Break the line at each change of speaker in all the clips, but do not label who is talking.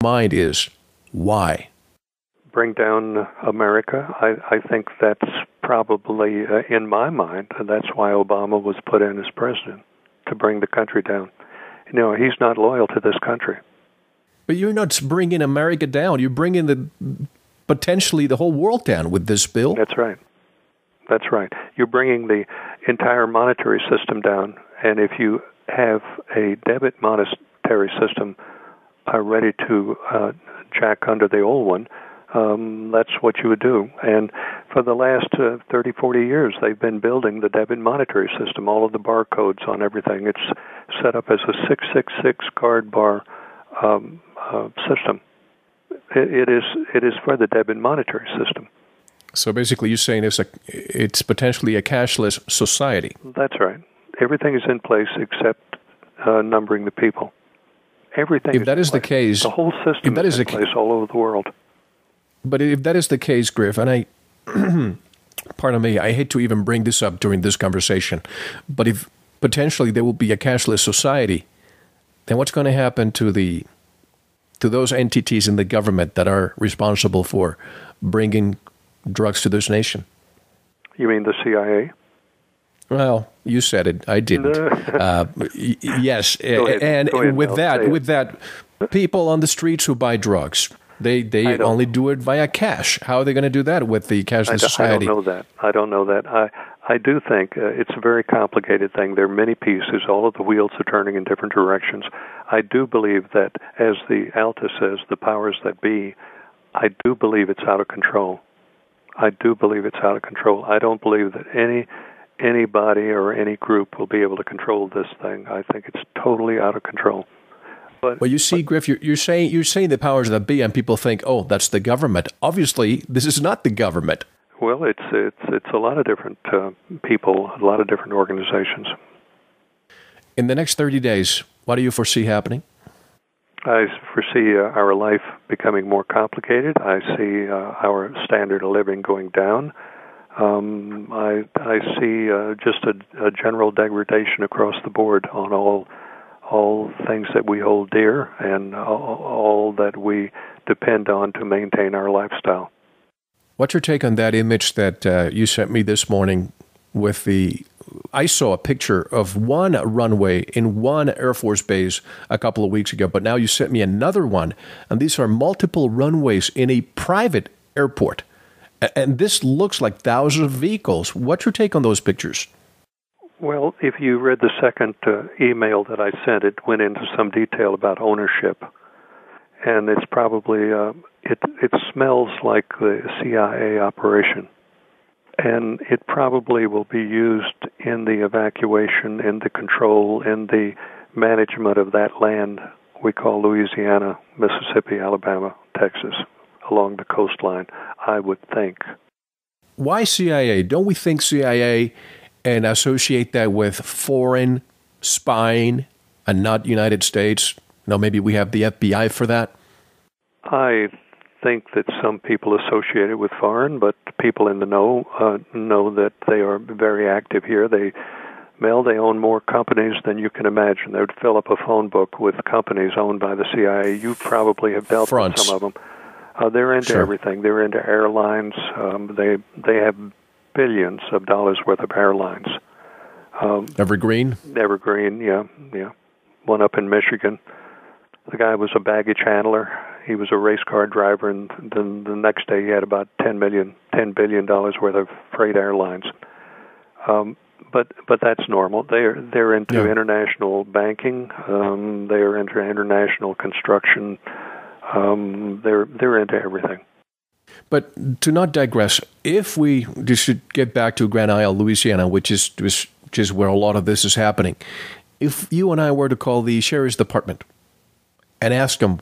mind is, why?
Bring down America. I think that's probably, in my mind, that's why Obama was put in as president, to bring the country down. He's not loyal to this country.
But you're not bringing America down. You're bringing potentially the whole world down with this bill.
That's right. That's right. You're bringing the entire monetary system down. And if you have a debit monetary system ready to jack under the old one, that's what you would do. And for the last 30, 40 years, they've been building the debit monetary system, all of the barcodes on everything. It's set up as a 666 card bar system. It is for the debit monetary system.
So basically you're saying it's potentially a cashless society.
That's right. Everything is in place except numbering the people. Everything
if that is the case,
the whole system is in place all over the world.
But if that is the case, Griff, and I, pardon me, I hate to even bring this up during this conversation, but if potentially there will be a cashless society, then what's going to happen to those entities in the government that are responsible for bringing drugs to this nation?
You mean the CIA?
Well, you said it. I didn't. Yes,
Go ahead,
with that, people on the streets who buy drugs, they only do it via cash. How are they going to do that with the cashless society?
I don't know that. I do think it's a very complicated thing. There are many pieces. All of the wheels are turning in different directions. I do believe that, as the Alta says, the powers that be, I do believe it's out of control. I don't believe that anybody or any group will be able to control this thing. I think it's totally out of control.
Well, you see, Griff, you're saying the powers that be, and people think, oh, that's the government. Obviously, this is not the government.
Well, it's a lot of different people, a lot of different organizations.
In the next 30 days, what do you foresee happening?
I foresee our life becoming more complicated. I see our standard of living going down. I see just a general degradation across the board on all things that we hold dear and all that we depend on to maintain our lifestyle.
What's your take on that image that you sent me this morning with I saw a picture of one runway in one Air Force base a couple of weeks ago, but now you sent me another one, and these are multiple runways in a private airport. And this looks like thousands of vehicles. What's your take on those pictures?
Well, if you read the second email that I sent, it went into some detail about ownership. And it's probably, it smells like the CIA operation. And it probably will be used in the evacuation, in the control, in the management of that land we call Louisiana, Mississippi, Alabama, Texas, along the coastline, I would think.
Why CIA? Don't we think CIA and associate that with foreign spying and not United States? No, maybe we have the FBI for that? I
think that some people associate it with foreign, but people in the know that they are very active here. They own more companies than you can imagine. They would fill up a phone book with companies owned by the CIA. You probably have dealt with some of them. They're into everything. They're into airlines. They have billions of dollars worth of airlines.
Evergreen?
Evergreen, yeah. One up in Michigan. The guy was a baggage handler. He was a race car driver, and then the next day he had about $10 billion worth of freight airlines. But that's normal. They're into international banking. They're into international construction. They're into everything.
But to not digress, if we should get back to Grand Isle, Louisiana, which is where a lot of this is happening, if you and I were to call the sheriff's department and ask them,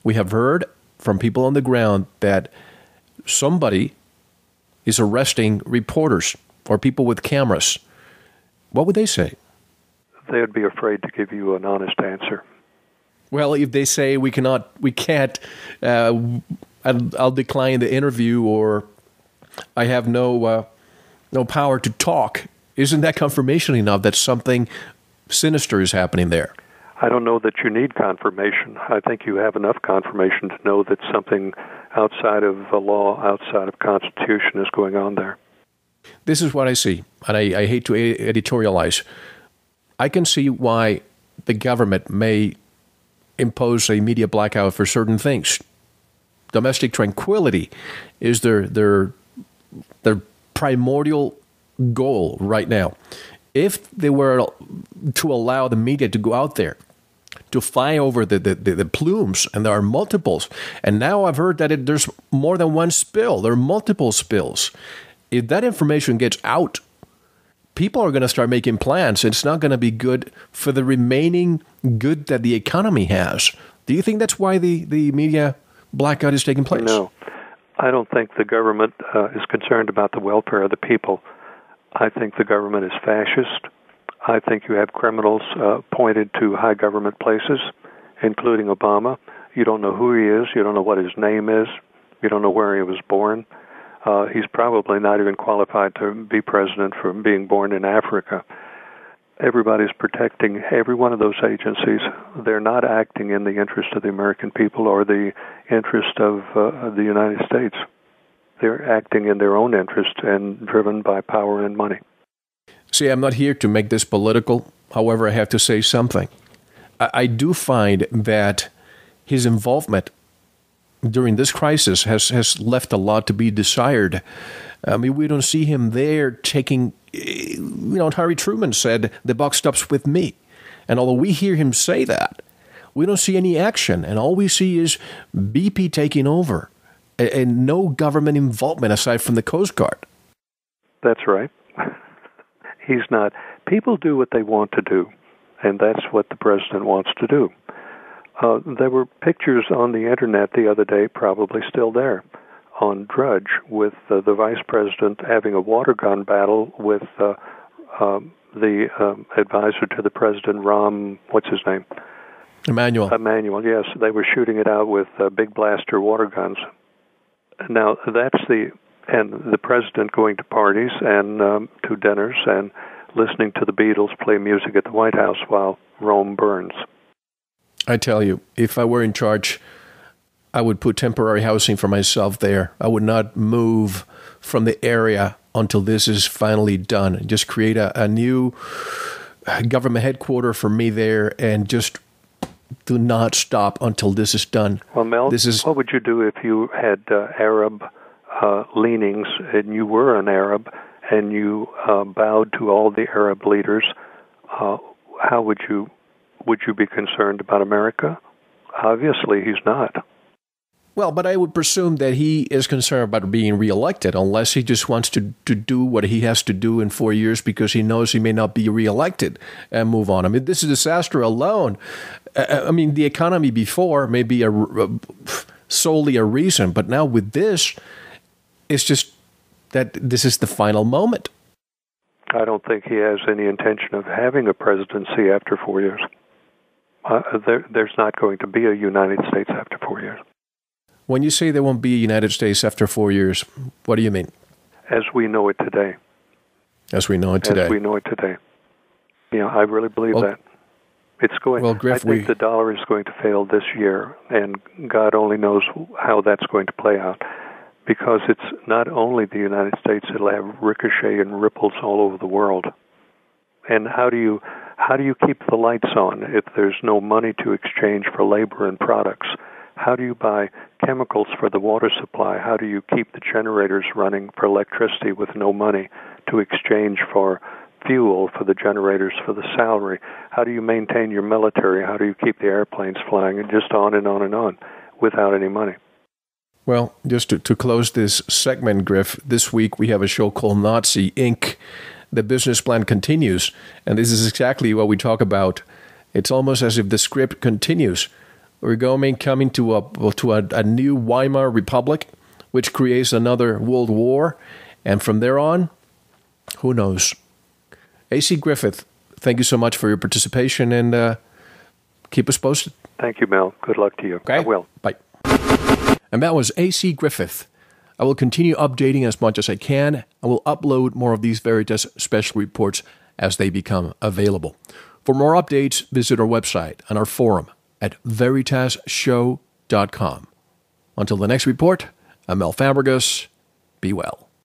we have heard from people on the ground that somebody is arresting reporters or people with cameras, what would they say?
They'd be afraid to give you an honest answer.
Well, if they say we can't, I'll decline the interview, or I have no power to talk, isn't that confirmation enough that something sinister is happening there?
I don't know that you need confirmation. I think you have enough confirmation to know that something outside of the law, outside of Constitution is going on there.
This is what I see, and I hate to editorialize. I can see why the government may impose a media blackout for certain things. Domestic tranquility is their primordial goal right now. If they were to allow the media to go out there to fly over the plumes, and there are multiples, and now I've heard that there's more than one spill. There are multiple spills. If that information gets out, people are going to start making plans. It's not going to be good for the remaining good that the economy has. Do you think that's why the media blackout is taking place?
No. I don't think the government is concerned about the welfare of the people. I think the government is fascist. I think you have criminals appointed to high government places, including Obama. You don't know who he is. You don't know what his name is. You don't know where he was born. He's probably not even qualified to be president for being born in Africa. Everybody's protecting every one of those agencies. They're not acting in the interest of the American people or the interest of the United States. They're acting in their own interest and driven by power and money.
See, I'm not here to make this political. However, I have to say something. I do find that his involvement during this crisis has left a lot to be desired. I mean, we don't see him there taking, Harry Truman said, the buck stops with me. And although we hear him say that, we don't see any action. And all we see is BP taking over and no government involvement aside from the Coast Guard.
That's right. He's not. People do what they want to do, and that's what the president wants to do. There were pictures on the Internet the other day, probably still there, on Drudge, with the vice president having a water gun battle with the advisor to the president, what's his name? Emmanuel, yes. They were shooting it out with big blaster water guns. Now, and the president going to parties and to dinners and listening to the Beatles play music at the White House while Rome burns.
I tell you, if I were in charge, I would put temporary housing for myself there. I would not move from the area until this is finally done. Just create a new government headquarters for me there and just do not stop until this is done.
Well, Mel, what would you do if you had Arab leanings and you were an Arab and you bowed to all the Arab leaders? How would you be concerned about America? Obviously, he's not.
Well, but I would presume that he is concerned about being reelected, unless he just wants to do what he has to do in 4 years because he knows he may not be reelected and move on. I mean, this is disaster alone. I mean, the economy before may be solely a reason, but now with this, it's just that this is the final moment.
I don't think he has any intention of having a presidency after 4 years. There's not going to be a United States after 4 years.
When you say there won't be a United States after 4 years, what do you mean?
As we know it today.
As we know it today.
As we know it today. Yeah, I really believe that. It's going.
Well, Griff,
I think the dollar is going to fail this year, and God only knows how that's going to play out. Because it's not only the United States; it'll have ricochet and ripples all over the world. And how do you keep the lights on if there's no money to exchange for labor and products? How do you buy chemicals for the water supply? How do you keep the generators running for electricity with no money to exchange for fuel for the generators for the salary? How do you maintain your military? How do you keep the airplanes flying? And just on and on and on without any money.
Well, just to close this segment, Griff, this week we have a show called Nazi Inc. The business plan continues, and this is exactly what we talk about. It's almost as if the script continues. We're coming to a new Weimar Republic, which creates another world war, and from there on, who knows? A.C. Griffith, thank you so much for your participation, and keep us posted.
Thank you, Mel. Good luck to you.
Okay?
I will.
Bye. And that was A.C. Griffith. I will continue updating as much as I can. I will upload more of these Veritas special reports as they become available. For more updates, visit our website and our forum at veritasshow.com. Until the next report, I'm Mel Fabregas. Be well.